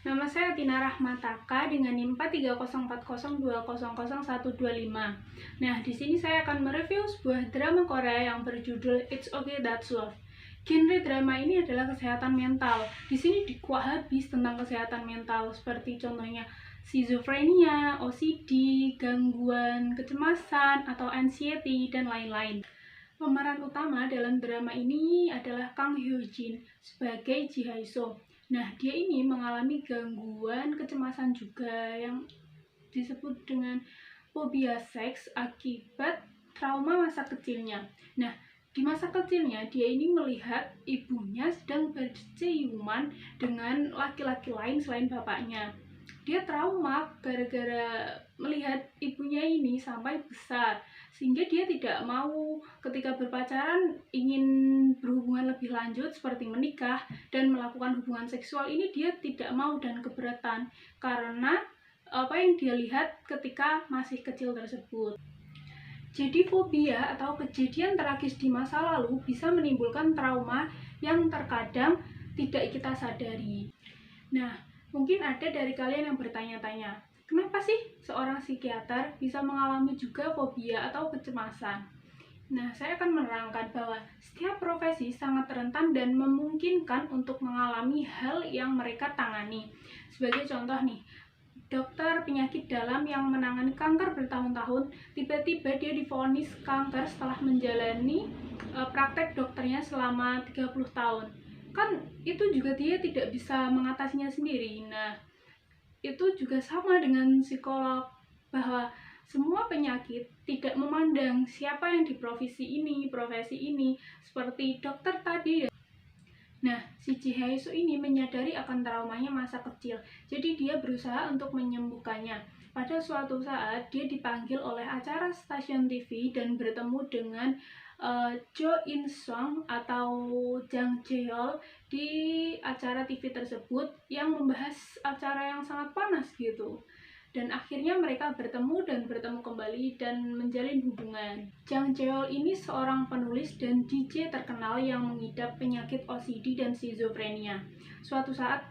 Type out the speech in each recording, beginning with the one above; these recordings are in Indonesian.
Nama saya Tina Rahmataka dengan NIM 430402000125. Nah, di sini saya akan mereview sebuah drama Korea yang berjudul It's Okay That's Love. Genre drama ini adalah kesehatan mental. Di sini dikuak habis tentang kesehatan mental, seperti contohnya schizophrenia, OCD, gangguan kecemasan, atau anxiety, dan lain-lain. Pemeran utama dalam drama ini adalah Kang Hyo Jin sebagai Ji Hae So. Nah, dia ini mengalami gangguan kecemasan juga yang disebut dengan fobia seks akibat trauma masa kecilnya. Nah, di masa kecilnya dia ini melihat ibunya sedang berciuman dengan laki-laki lain selain bapaknya. Dia trauma gara-gara melihat ibunya ini sampai besar, sehingga dia tidak mau ketika berpacaran ingin berhubungan lebih lanjut seperti menikah dan melakukan hubungan seksual ini. Dia tidak mau dan keberatan karena apa yang dia lihat ketika masih kecil tersebut. Jadi fobia atau kejadian tragis di masa lalu bisa menimbulkan trauma yang terkadang tidak kita sadari. Nah, mungkin ada dari kalian yang bertanya-tanya, kenapa sih seorang psikiater bisa mengalami juga fobia atau kecemasan? Nah, saya akan menerangkan bahwa setiap profesi sangat rentan dan memungkinkan untuk mengalami hal yang mereka tangani. Sebagai contoh nih, dokter penyakit dalam yang menangani kanker bertahun-tahun, tiba-tiba dia divonis kanker setelah menjalani praktek dokternya selama 30 tahun. Kan itu juga dia tidak bisa mengatasinya sendiri. Nah, itu juga sama dengan psikolog, bahwa semua penyakit tidak memandang siapa yang di profesi ini, seperti dokter tadi. Nah, si Ji Hae So ini menyadari akan traumanya masa kecil, jadi dia berusaha untuk menyembuhkannya. Pada suatu saat, dia dipanggil oleh acara stasiun TV dan bertemu dengan Jo In Sung atau Jang Jae-hol di acara TV tersebut yang membahas acara yang sangat panas gitu. Dan akhirnya mereka bertemu kembali dan menjalin hubungan. Jang Jae-hol ini seorang penulis dan DJ terkenal yang mengidap penyakit OCD dan schizophrenia. Suatu saat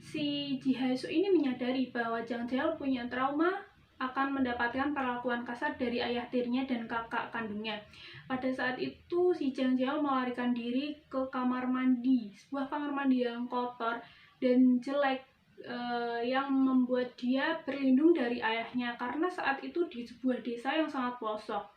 si Ji Hae So ini menyadari bahwa Jang Jae-hol punya trauma akan mendapatkan perlakuan kasar dari ayah tirinya dan kakak kandungnya. Pada saat itu si Jang Jae-hol melarikan diri ke kamar mandi, sebuah kamar mandi yang kotor dan jelek, yang membuat dia berlindung dari ayahnya karena saat itu di sebuah desa yang sangat pelosok.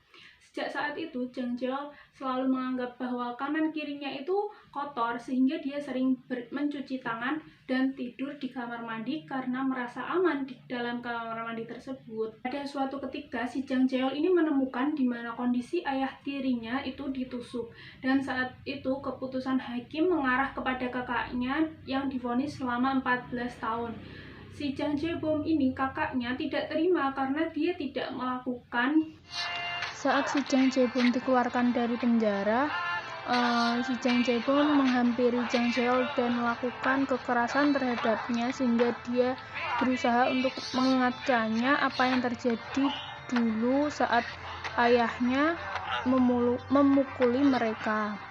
Sejak saat itu, Jang Jae-hol selalu menganggap bahwa kanan kirinya itu kotor, sehingga dia sering mencuci tangan dan tidur di kamar mandi karena merasa aman di dalam kamar mandi tersebut. Pada suatu ketika, si Jang Jae-hol ini menemukan di mana kondisi ayah tirinya itu ditusuk, dan saat itu keputusan hakim mengarah kepada kakaknya yang divonis selama 14 tahun. Si Jang Jae-bom ini, kakaknya, tidak terima karena dia tidak melakukan. Saat si Jang Jae-bom dikeluarkan dari penjara, si Jang Jae-bom menghampiri Jang Jae-hol dan melakukan kekerasan terhadapnya, sehingga dia berusaha untuk mengingatkannya apa yang terjadi dulu saat ayahnya memukuli mereka.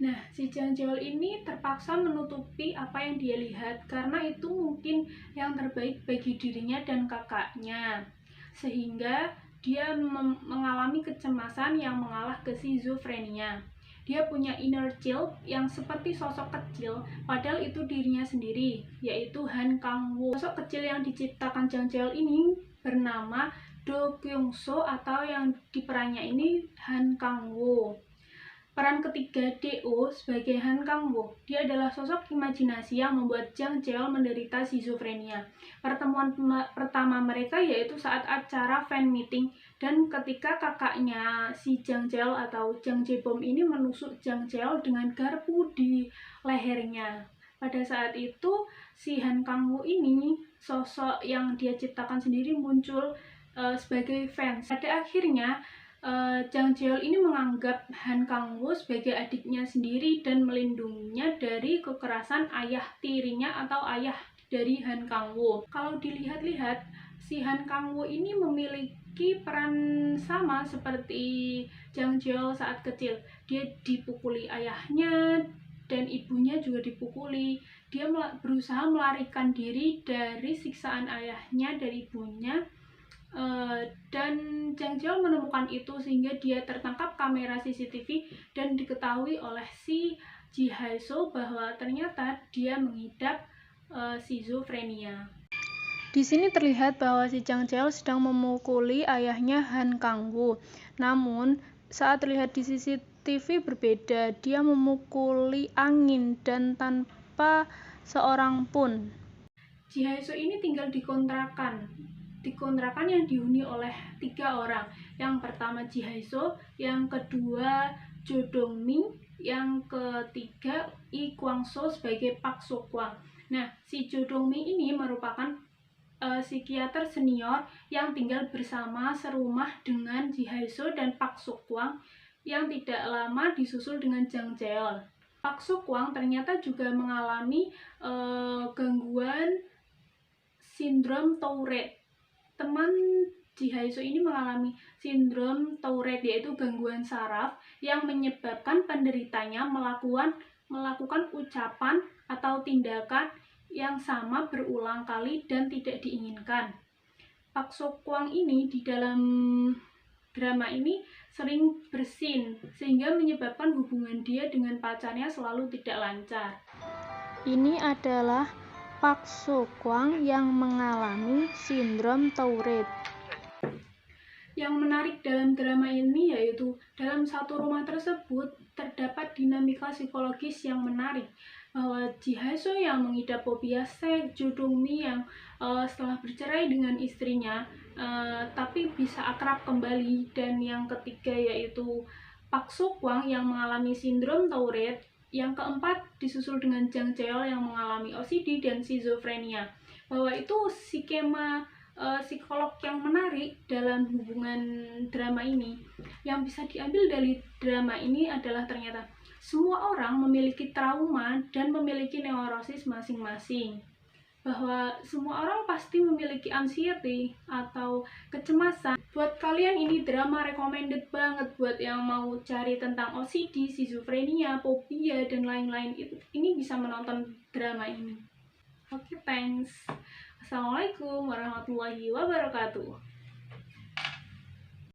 Nah, si Jang Jae-hol ini terpaksa menutupi apa yang dia lihat karena itu mungkin yang terbaik bagi dirinya dan kakaknya, sehingga dia mengalami kecemasan yang mengalah ke schizophrenia. Dia punya inner child yang seperti sosok kecil, padahal itu dirinya sendiri, yaitu Han Kang-woo. Sosok kecil yang diciptakan Jang Jae-hol ini bernama Do Kyung-so atau yang diperannya ini Han Kang-woo. Peran ketiga Do sebagai Han Kang-woo, dia adalah sosok imajinasi yang membuat Jang Jae-hol menderita schizophrenia. Pertemuan pertama mereka yaitu saat acara fan meeting, dan ketika kakaknya si Jang Jae-hol atau Jang Jae-bom ini menusuk Jang Jae-hol dengan garpu di lehernya. Pada saat itu si Han Kang-woo ini, sosok yang dia ciptakan sendiri, muncul sebagai fans. Pada akhirnya Jang Jae-hol ini menganggap Han Kang-woo sebagai adiknya sendiri dan melindunginya dari kekerasan ayah tirinya atau ayah dari Han Kang-woo. Kalau dilihat-lihat, si Han Kang-woo ini memiliki peran sama seperti Jang Jae-hol saat kecil. Dia dipukuli ayahnya dan ibunya juga dipukuli. Dia berusaha melarikan diri dari siksaan ayahnya, dari ibunya, dan Jang Jeol menemukan itu sehingga dia tertangkap kamera CCTV dan diketahui oleh si Ji Hae-soo bahwa ternyata dia mengidap skizofrenia. Di sini terlihat bahwa si Jang Jeol sedang memukuli ayahnya Han Kang-woo. Namun, saat terlihat di CCTV berbeda, dia memukuli angin dan tanpa seorang pun. Ji Hae-soo ini tinggal di kontrakan yang dihuni oleh 3 orang. Yang pertama Ji Hae-soo, yang kedua Jo Dong-min, yang ketiga Lee Kwang-soo sebagai Pak So-kwang. Nah, si Jo Dong-min ini merupakan psikiater senior yang tinggal bersama serumah dengan Ji Hae-soo dan Pak So-kwang yang tidak lama disusul dengan Jang Jeol. Pak So-kwang ternyata juga mengalami gangguan sindrom Tourette. Teman Ji Hae-soo ini mengalami sindrom Tourette, yaitu gangguan saraf yang menyebabkan penderitanya melakukan ucapan atau tindakan yang sama berulang kali dan tidak diinginkan. Pak So-kwang ini di dalam drama ini sering bersin sehingga menyebabkan hubungan dia dengan pacarnya selalu tidak lancar. Ini adalah Pak So-kwang yang mengalami sindrom Tourette. Yang menarik dalam drama ini yaitu dalam satu rumah tersebut terdapat dinamika psikologis yang menarik, bahwa Ji Hae-soo yang mengidap fobia seks, Jo Dong-min yang setelah bercerai dengan istrinya tapi bisa akrab kembali, dan yang ketiga yaitu Pak So-kwang yang mengalami sindrom Tourette, yang keempat disusul dengan Jang Jeol yang mengalami OCD dan skizofrenia. Bahwa itu skema psikolog yang menarik dalam hubungan drama ini. Yang bisa diambil dari drama ini adalah ternyata semua orang memiliki trauma dan memiliki neurosis masing-masing. Bahwa semua orang pasti memiliki anxiety atau kecemasan. Buat kalian ini drama recommended banget buat yang mau cari tentang OCD, skizofrenia, fobia, dan lain-lain. Ini bisa menonton drama ini. Oke, thanks. Assalamualaikum warahmatullahi wabarakatuh.